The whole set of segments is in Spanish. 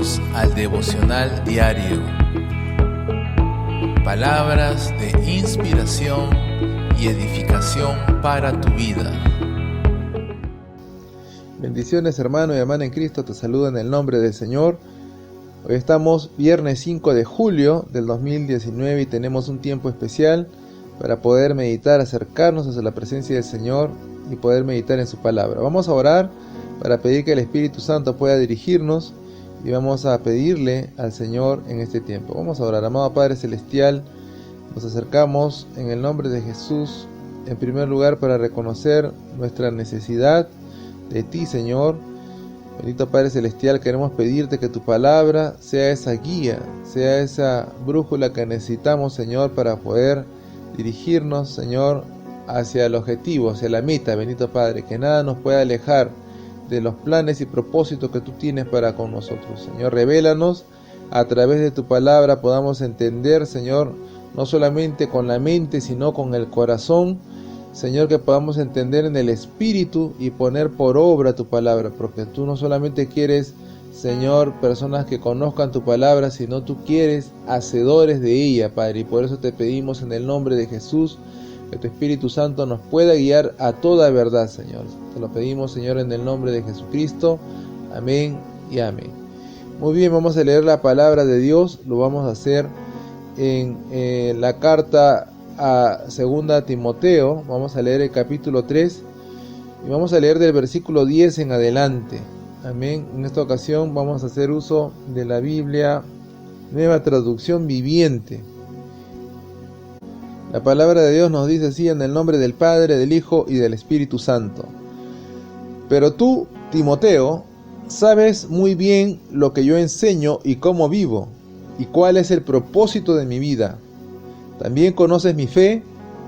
Bienvenidos al devocional diario. Palabras de inspiración y edificación para tu vida. Bendiciones, hermano y hermana en Cristo, te saludo en el nombre del Señor. Hoy estamos viernes 5 de julio del 2019 y tenemos un tiempo especial para poder meditar, acercarnos hacia la presencia del Señor y poder meditar en su palabra. Vamos a orar para pedir que el Espíritu Santo pueda dirigirnos y vamos a pedirle al Señor en este tiempo. Vamos a orar. Amado Padre Celestial, nos acercamos en el nombre de Jesús, en primer lugar para reconocer nuestra necesidad de ti, Señor. Bendito Padre Celestial, queremos pedirte que tu palabra sea esa guía, sea esa brújula que necesitamos, Señor, para poder dirigirnos, Señor, hacia el objetivo, hacia la meta, bendito Padre, que nada nos pueda alejar de los planes y propósitos que tú tienes para con nosotros. Señor, revélanos a través de tu palabra, podamos entender, Señor, no solamente con la mente, sino con el corazón, Señor, que podamos entender en el Espíritu y poner por obra tu palabra, porque tú no solamente quieres, Señor, personas que conozcan tu palabra, sino tú quieres hacedores de ella, Padre, y por eso te pedimos en el nombre de Jesús, que tu Espíritu Santo nos pueda guiar a toda verdad, Señor. Te lo pedimos, Señor, en el nombre de Jesucristo. Amén y amén. Muy bien, vamos a leer la palabra de Dios. Lo vamos a hacer en la carta a 2 Timoteo. Vamos a leer el capítulo 3 y vamos a leer del versículo 10 en adelante. Amén. En esta ocasión vamos a hacer uso de la Biblia, Nueva Traducción Viviente. La palabra de Dios nos dice así: en el nombre del Padre, del Hijo y del Espíritu Santo. Pero tú, Timoteo, sabes muy bien lo que yo enseño y cómo vivo, y cuál es el propósito de mi vida. También conoces mi fe,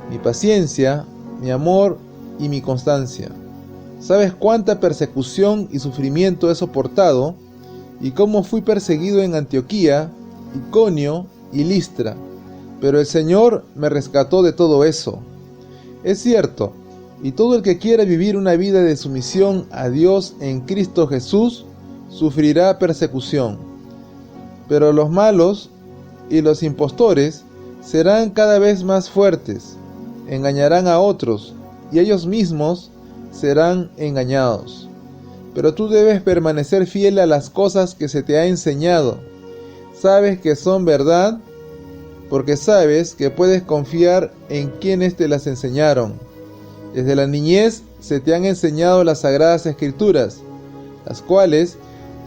mi paciencia, mi amor y mi constancia. Sabes cuánta persecución y sufrimiento he soportado, y cómo fui perseguido en Antioquía, Iconio y Listra. Pero el Señor me rescató de todo eso. Es cierto, y todo el que quiera vivir una vida de sumisión a Dios en Cristo Jesús, sufrirá persecución. Pero los malos y los impostores serán cada vez más fuertes, engañarán a otros, y ellos mismos serán engañados. Pero tú debes permanecer fiel a las cosas que se te ha enseñado. Sabes que son verdad, porque sabes que puedes confiar en quienes te las enseñaron. Desde la niñez se te han enseñado las Sagradas Escrituras, las cuales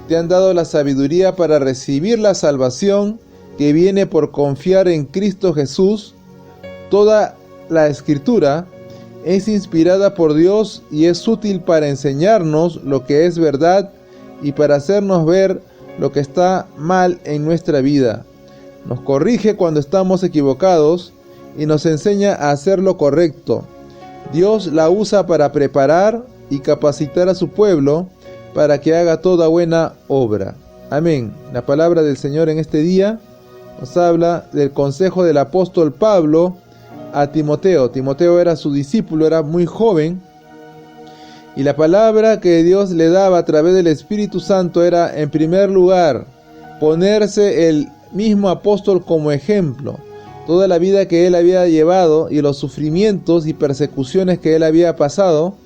te han dado la sabiduría para recibir la salvación que viene por confiar en Cristo Jesús. Toda la Escritura es inspirada por Dios y es útil para enseñarnos lo que es verdad y para hacernos ver lo que está mal en nuestra vida. Nos corrige cuando estamos equivocados y nos enseña a hacer lo correcto. Dios la usa para preparar y capacitar a su pueblo para que haga toda buena obra. Amén. La palabra del Señor en este día nos habla del consejo del apóstol Pablo a Timoteo. Timoteo era su discípulo, era muy joven, y la palabra que Dios le daba a través del Espíritu Santo era, en primer lugar, ponerse el mismo apóstol como ejemplo. Toda la vida que él había llevado y los sufrimientos y persecuciones que él había pasado,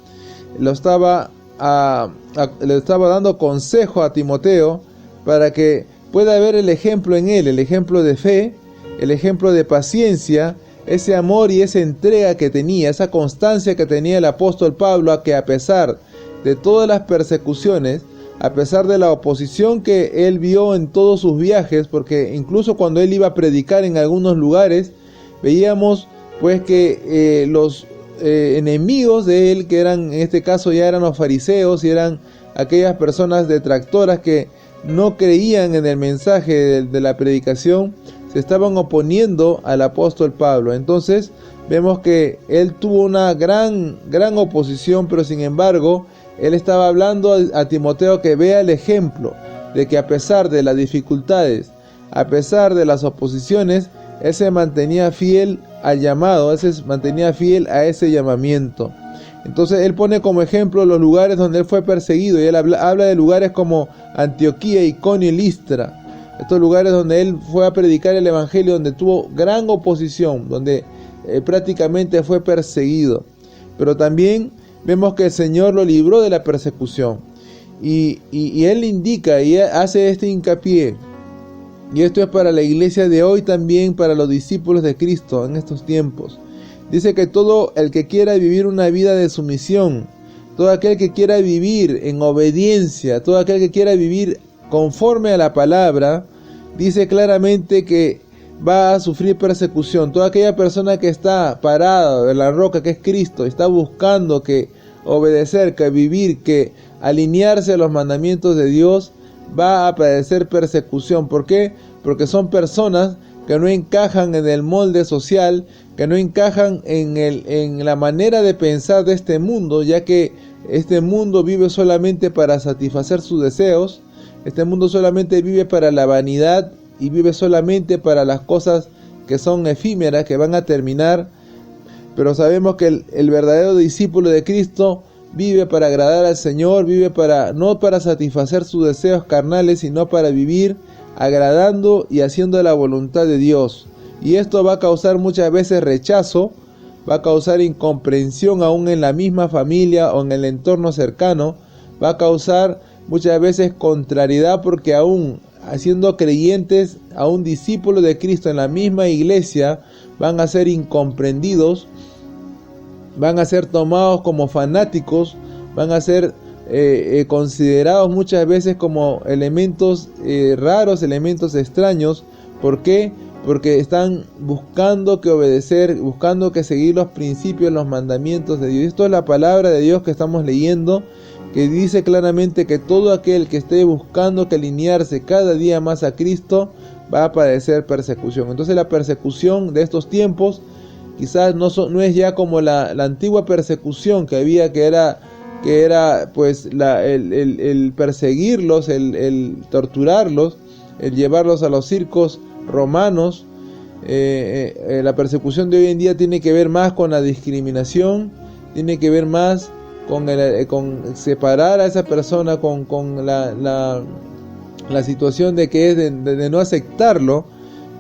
le estaba dando consejo a Timoteo para que pueda ver el ejemplo en él, el ejemplo de fe, el ejemplo de paciencia, ese amor y esa entrega que tenía, esa constancia que tenía el apóstol Pablo, a que a pesar de todas las persecuciones, a pesar de la oposición que él vio en todos sus viajes, porque incluso cuando él iba a predicar en algunos lugares, veíamos pues que los enemigos de él, que eran, en este caso ya eran los fariseos y eran aquellas personas detractoras que no creían en el mensaje de la predicación, se estaban oponiendo al apóstol Pablo. Entonces vemos que él tuvo una gran oposición, pero sin embargo él estaba hablando a Timoteo que vea el ejemplo de que a pesar de las dificultades, a pesar de las oposiciones, él se mantenía fiel al llamado, él se mantenía fiel a ese llamamiento. Entonces él pone como ejemplo los lugares donde él fue perseguido, y él habla de lugares como Antioquía, Iconio y Listra, estos lugares donde él fue a predicar el evangelio, donde tuvo gran oposición, donde prácticamente fue perseguido. Pero también vemos que el Señor lo libró de la persecución, y él indica y hace este hincapié, y esto es para la iglesia de hoy también, para los discípulos de Cristo en estos tiempos. Dice que todo el que quiera vivir una vida de sumisión, todo aquel que quiera vivir en obediencia, todo aquel que quiera vivir conforme a la palabra, dice claramente que va a sufrir persecución. Toda aquella persona que está parada en la roca que es Cristo, está buscando que obedecer, que vivir, que alinearse a los mandamientos de Dios, va a padecer persecución. ¿Por qué? Porque son personas que no encajan en el molde social, que no encajan en la manera de pensar de este mundo, ya que este mundo vive solamente para satisfacer sus deseos, este mundo solamente vive para la vanidad y vive solamente para las cosas que son efímeras, que van a terminar. Pero sabemos que el verdadero discípulo de Cristo vive para agradar al Señor, vive no para satisfacer sus deseos carnales, sino para vivir agradando y haciendo la voluntad de Dios. Y esto va a causar muchas veces rechazo, va a causar incomprensión aún en la misma familia o en el entorno cercano, va a causar muchas veces contrariedad, porque aún siendo creyentes, aún discípulos de Cristo en la misma iglesia, van a ser incomprendidos, van a ser tomados como fanáticos, van a ser considerados muchas veces como elementos raros, elementos extraños. ¿Por qué? Porque están buscando que obedecer, buscando que seguir los principios, los mandamientos de Dios. Esto es la palabra de Dios que estamos leyendo, que dice claramente que todo aquel que esté buscando que alinearse cada día más a Cristo va a padecer persecución. Entonces la persecución de estos tiempos quizás no es ya como la antigua persecución que había, que era pues el perseguirlos, el torturarlos, el llevarlos a los circos romanos. La persecución de hoy en día tiene que ver más con la discriminación, tiene que ver más con separar a esa persona, con la situación de que es de no aceptarlo,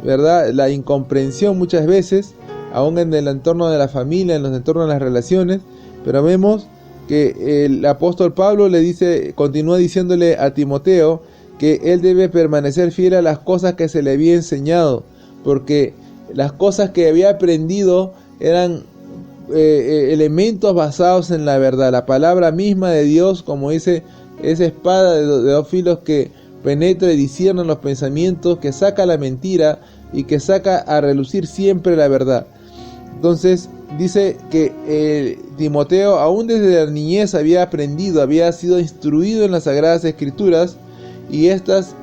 ¿verdad? La incomprensión muchas veces, aún en el entorno de la familia, en los entornos de las relaciones. Pero vemos que el apóstol Pablo continúa diciéndole a Timoteo que él debe permanecer fiel a las cosas que se le había enseñado, porque las cosas que había aprendido eran elementos basados en la verdad, la palabra misma de Dios, como dice, esa espada de dos filos que penetra y discierne los pensamientos, que saca la mentira y que saca a relucir siempre la verdad. Entonces dice que Timoteo aún desde la niñez había aprendido, había sido instruido en las Sagradas Escrituras, y estas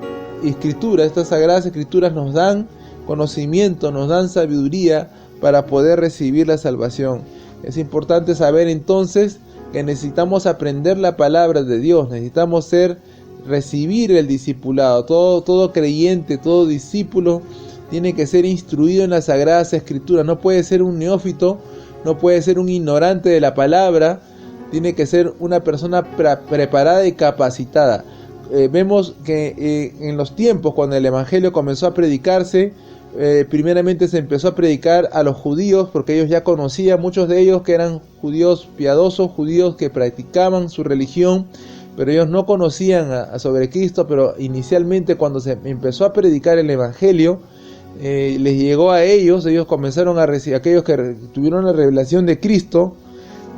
Sagradas Escrituras nos dan conocimiento, nos dan sabiduría para poder recibir la salvación. Es importante saber entonces que necesitamos aprender la palabra de Dios, necesitamos recibir el discipulado. Todo creyente, todo discípulo tiene que ser instruido en las Sagradas Escrituras. No puede ser un neófito, no puede ser un ignorante de la palabra, tiene que ser una persona preparada y capacitada. Vemos que en los tiempos cuando el Evangelio comenzó a predicarse, primeramente se empezó a predicar a los judíos, porque ellos ya conocían, muchos de ellos que eran judíos piadosos, judíos que practicaban su religión, pero ellos no conocían sobre Cristo. Pero inicialmente cuando se empezó a predicar el Evangelio, les llegó a ellos comenzaron a recibir, aquellos que tuvieron la revelación de Cristo,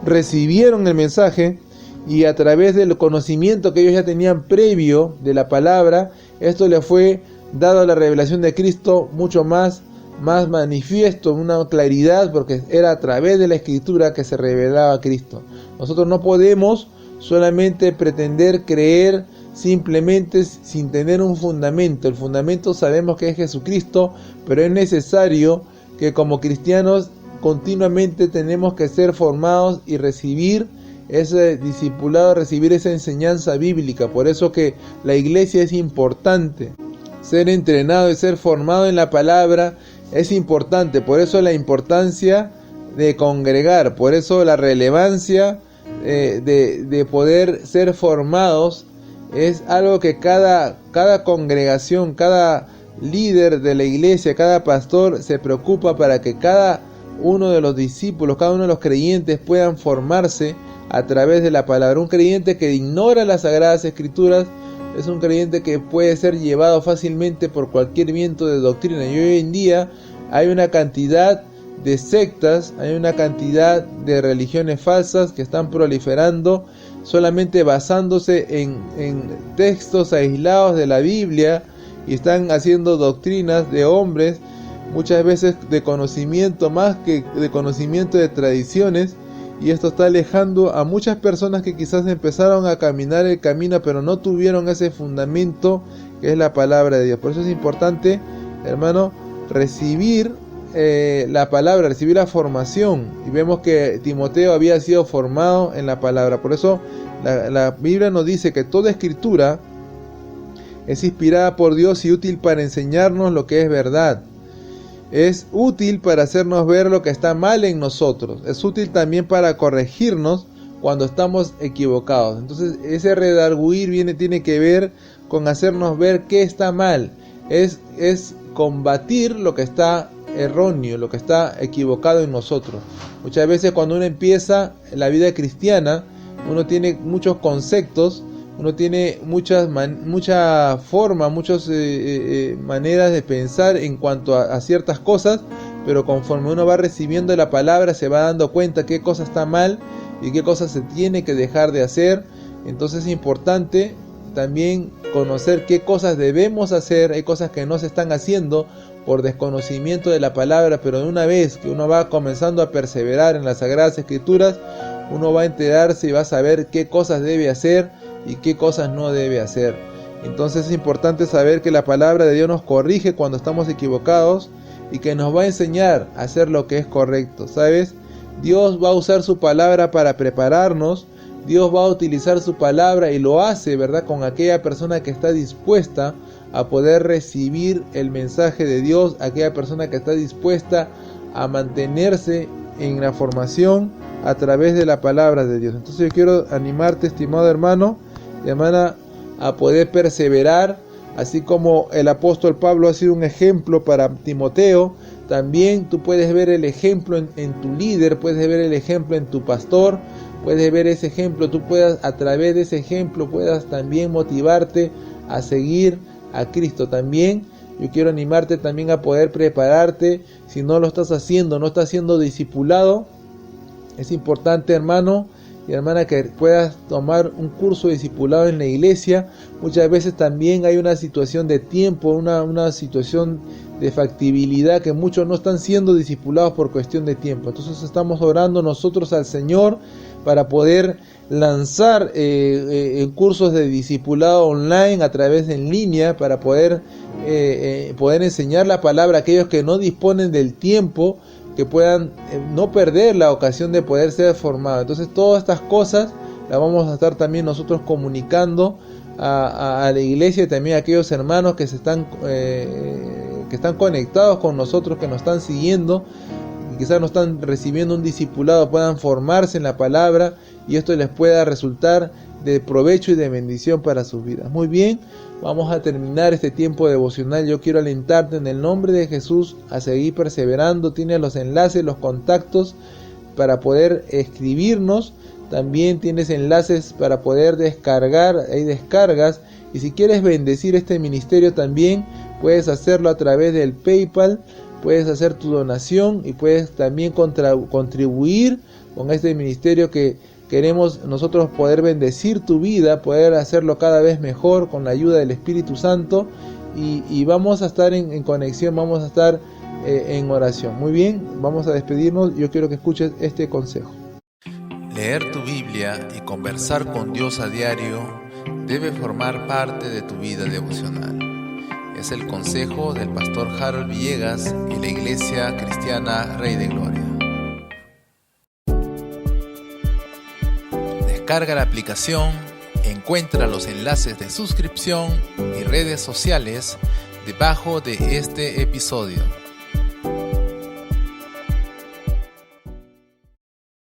recibieron el mensaje, y a través del conocimiento que ellos ya tenían previo de la palabra, esto les fue dado a la revelación de Cristo mucho más manifiesto, una claridad, porque era a través de la Escritura que se revelaba Cristo. Nosotros no podemos solamente pretender creer simplemente sin tener un fundamento. El fundamento sabemos que es Jesucristo, pero es necesario que como cristianos continuamente tenemos que ser formados y recibir ese discipulado, recibir esa enseñanza bíblica. Por eso que la iglesia es importante, ser entrenado y ser formado en la palabra es importante. Por eso la importancia de congregar, por eso la relevancia de poder ser formados, es algo que cada congregación, cada líder de la iglesia, cada pastor se preocupa para que cada uno de los discípulos, cada uno de los creyentes puedan formarse a través de la palabra. Un creyente que ignora las Sagradas Escrituras es un creyente que puede ser llevado fácilmente por cualquier viento de doctrina. Y hoy en día hay una cantidad de sectas, hay una cantidad de religiones falsas que están proliferando solamente basándose en textos aislados de la Biblia, y están haciendo doctrinas de hombres, muchas veces de conocimiento más que de conocimiento de tradiciones, y esto está alejando a muchas personas que quizás empezaron a caminar el camino pero no tuvieron ese fundamento que es la palabra de Dios. Por eso es importante, hermano, recibir la palabra, recibir la formación, y vemos que Timoteo había sido formado en la palabra. Por eso la Biblia nos dice que toda escritura es inspirada por Dios y útil para enseñarnos lo que es verdad. Es útil para hacernos ver lo que está mal en nosotros. Es útil también para corregirnos cuando estamos equivocados. Entonces ese redarguir tiene que ver con hacernos ver qué está mal. Es combatir lo que está erróneo, lo que está equivocado en nosotros. Muchas veces cuando uno empieza la vida cristiana, uno tiene muchos conceptos, uno tiene muchas maneras de pensar en cuanto a ciertas cosas, pero conforme uno va recibiendo la palabra se va dando cuenta qué cosa está mal y qué cosa se tiene que dejar de hacer. Entonces es importante también conocer qué cosas debemos hacer. Hay cosas que no se están haciendo por desconocimiento de la palabra, pero de una vez que uno va comenzando a perseverar en las Sagradas Escrituras, uno va a enterarse y va a saber qué cosas debe hacer y qué cosas no debe hacer. Entonces es importante saber que la palabra de Dios nos corrige cuando estamos equivocados y que nos va a enseñar a hacer lo que es correcto. ¿Sabes? Dios va a usar su palabra para prepararnos. Dios va a utilizar su palabra y lo hace, ¿verdad?, con aquella persona que está dispuesta a poder recibir el mensaje de Dios, aquella persona que está dispuesta a mantenerse en la formación a través de la palabra de Dios. Entonces yo quiero animarte, estimado hermano y hermana, a poder perseverar, así como el apóstol Pablo ha sido un ejemplo para Timoteo. También tú puedes ver el ejemplo en tu líder, puedes ver el ejemplo en tu pastor, puedes ver ese ejemplo, tú puedas a través de ese ejemplo puedas también motivarte a seguir a Cristo. También yo quiero animarte también a poder prepararte. Si no lo estás haciendo, no estás siendo discipulado, es importante, hermano y hermana, que puedas tomar un curso de discipulado en la iglesia. Muchas veces también hay una situación de tiempo, una situación de factibilidad, que muchos no están siendo discipulados por cuestión de tiempo. Entonces estamos orando nosotros al Señor para poder lanzar cursos de discipulado online a través de en línea, para poder enseñar la palabra a aquellos que no disponen del tiempo, que puedan no perder la ocasión de poder ser formados. Entonces todas estas cosas las vamos a estar también nosotros comunicando a la iglesia, y también a aquellos hermanos que están conectados con nosotros, que nos están siguiendo y quizás no están recibiendo un discipulado, puedan formarse en la palabra y esto les pueda resultar de provecho y de bendición para sus vidas. Muy bien, vamos a terminar este tiempo devocional. Yo quiero alentarte en el nombre de Jesús a seguir perseverando. Tienes los enlaces, los contactos para poder escribirnos. También tienes enlaces para poder descargar, hay descargas. Y si quieres bendecir este ministerio también puedes hacerlo a través del PayPal. Puedes hacer tu donación y puedes también contribuir con este ministerio que queremos nosotros poder bendecir tu vida, poder hacerlo cada vez mejor con la ayuda del Espíritu Santo, y vamos a estar en conexión, vamos a estar en oración. Muy bien, vamos a despedirnos. Yo quiero que escuches este consejo. Leer tu Biblia y conversar con Dios a diario debe formar parte de tu vida devocional. Es el consejo del pastor Harold Villegas y la Iglesia Cristiana Rey de Gloria. Descarga la aplicación, encuentra los enlaces de suscripción y redes sociales debajo de este episodio.